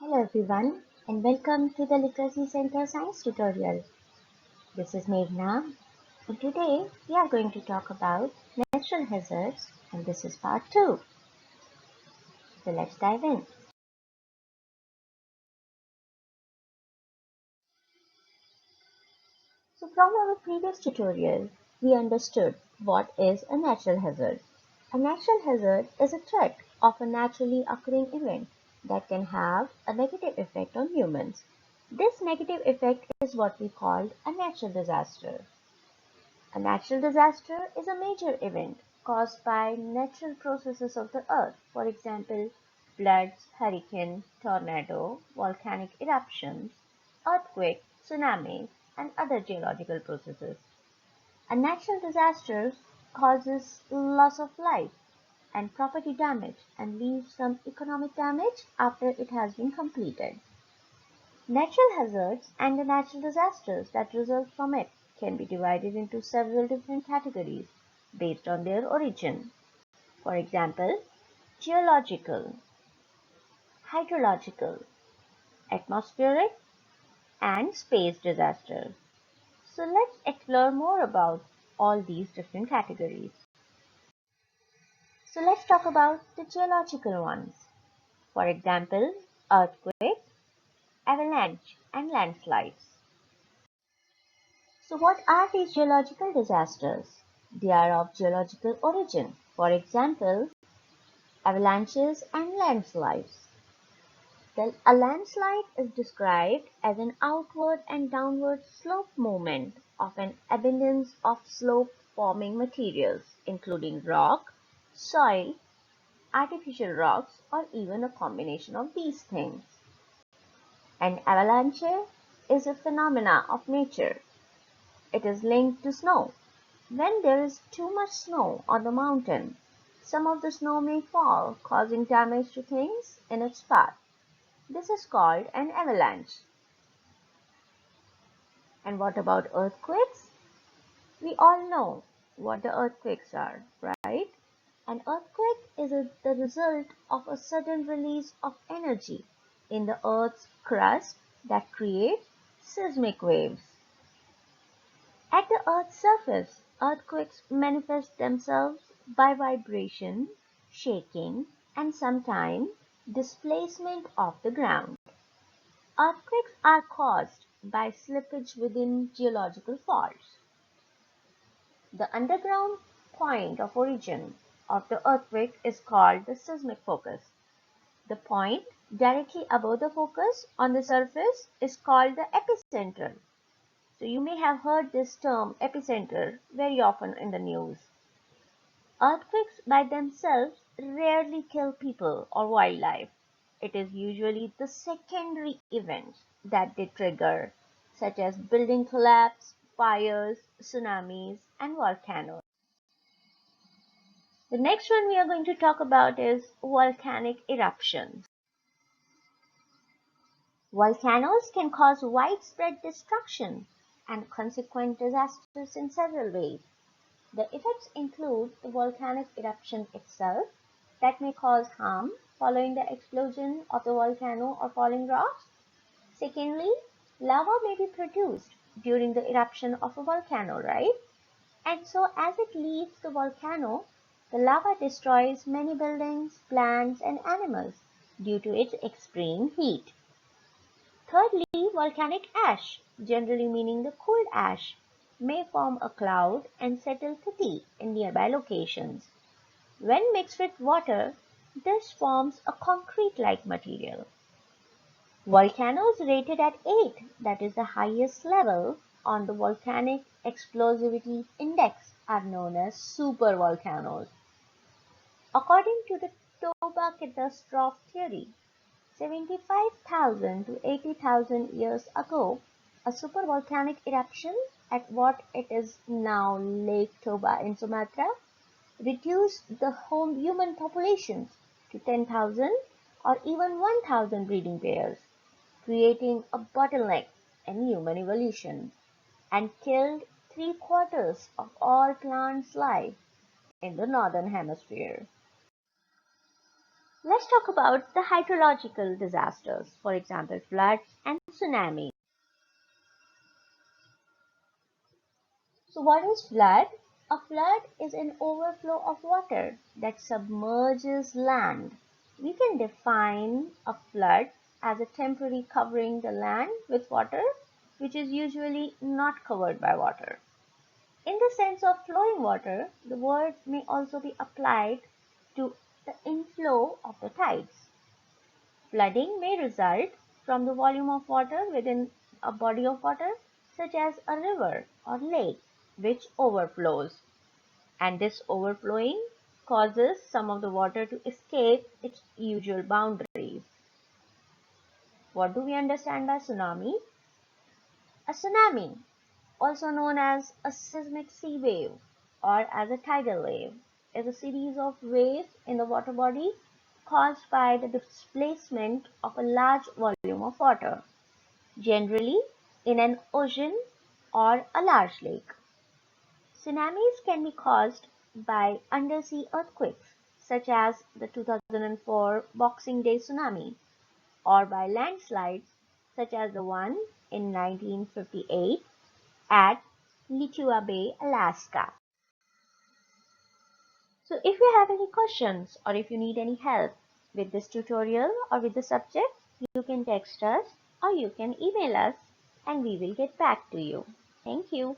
Hello everyone and welcome to the Literacy Center Science tutorial. This is Meghna and today we are going to talk about natural hazards and this is part 2. So let's dive in. So from our previous tutorial we understood what is a natural hazard. A natural hazard is a threat of a naturally occurring event that can have a negative effect on humans. This negative effect is what we call a natural disaster. A natural disaster is a major event caused by natural processes of the earth, for example, floods, hurricane, tornado, volcanic eruptions, earthquake, tsunamis, and other geological processes. A natural disaster causes loss of life and property damage and leaves some economic damage after it has been completed. Natural hazards and the natural disasters that result from it can be divided into several different categories based on their origin. For example, geological, hydrological, atmospheric, and space disasters. So let's explore more about all these different categories. So let's talk about the geological ones. For example, earthquake, avalanche, and landslides. So what are these geological disasters? They are of geological origin. For example, avalanches and landslides. A landslide is described as an outward and downward slope movement of an abundance of slope-forming materials, including rock, soil, artificial rocks, or even a combination of these things. An avalanche is a phenomena of nature. It is linked to snow. When there is too much snow on the mountain, some of the snow may fall, causing damage to things in its path. This is called an avalanche. And what about earthquakes? We all know what the earthquakes are, right? An earthquake is the result of a sudden release of energy in the Earth's crust that creates seismic waves. At the Earth's surface, earthquakes manifest themselves by vibration, shaking, and sometimes displacement of the ground. Earthquakes are caused by slippage within geological faults. The underground point of origin of the earthquake is called the seismic focus. The point directly above the focus on the surface is called the epicenter. So you may have heard this term epicenter very often in the news. Earthquakes by themselves rarely kill people or wildlife. It is usually the secondary events that they trigger, such as building collapse, fires, tsunamis, and volcanoes. The next one we are going to talk about is volcanic eruptions. Volcanoes can cause widespread destruction and consequent disasters in several ways. The effects include the volcanic eruption itself that may cause harm following the explosion of the volcano or falling rocks. Secondly, lava may be produced during the eruption of a volcano, right? And so as it leaves the volcano, the lava destroys many buildings, plants, and animals due to its extreme heat. Thirdly, volcanic ash, generally meaning the cooled ash, may form a cloud and settle quickly in nearby locations. When mixed with water, this forms a concrete-like material. Volcanoes rated at 8, that is the highest level on the volcanic explosivity index, are known as supervolcanoes. According to the Toba catastrophe theory, 75,000 to 80,000 years ago, a supervolcanic eruption at what it is now Lake Toba in Sumatra reduced the human populations to 10,000 or even 1,000 breeding pairs, creating a bottleneck in human evolution, and killed three-quarters of all plants' life in the northern hemisphere. Let's talk about the hydrological disasters, for example, floods and tsunamis. So what is flood? A flood is an overflow of water that submerges land. We can define a flood as a temporary covering the land with water, which is usually not covered by water. In the sense of flowing water, the word may also be applied to the inflow of the tides. Flooding may result from the volume of water within a body of water, such as a river or lake, which overflows, and this overflowing causes some of the water to escape its usual boundaries. What do we understand by tsunami? A tsunami, also known as a seismic sea wave or as a tidal wave, is a series of waves in the water body caused by the displacement of a large volume of water, generally in an ocean or a large lake. Tsunamis can be caused by undersea earthquakes, such as the 2004 Boxing Day tsunami, or by landslides, such as the one in 1958 at Litua Bay, Alaska. So if you have any questions or if you need any help with this tutorial or with the subject, you can text us or you can email us and we will get back to you. Thank you.